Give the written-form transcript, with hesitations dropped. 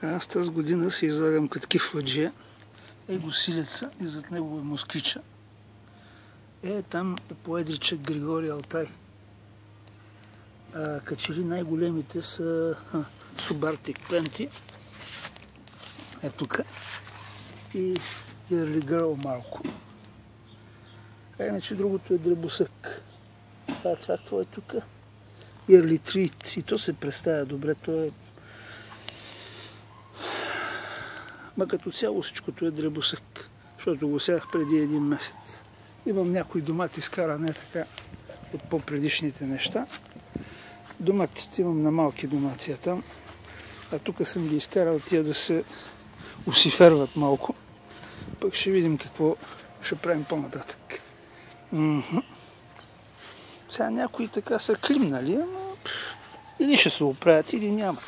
Аз тази година си излагам такив лъджия. Го силеца и зад него е москвича. Там поедричът Григорий Алтай. Качели най-големите са Субартик Пенти. Тук. И Early Girl малко. Иначе другото е дребосък. Това е тук. Early Treat. И то се представя добре. То е... Ма като цяло всичкото е дребосък. Защото го сях преди 1 месец. Имам някои домати скаране така от по-предишните неща. Доматите имам на малки доматия там. А тук съм ги изкарал тия да се усиферват малко. Пък ще видим какво ще правим по-нататък. Сега някои така са климнали, ама или ще се оправят, или няма.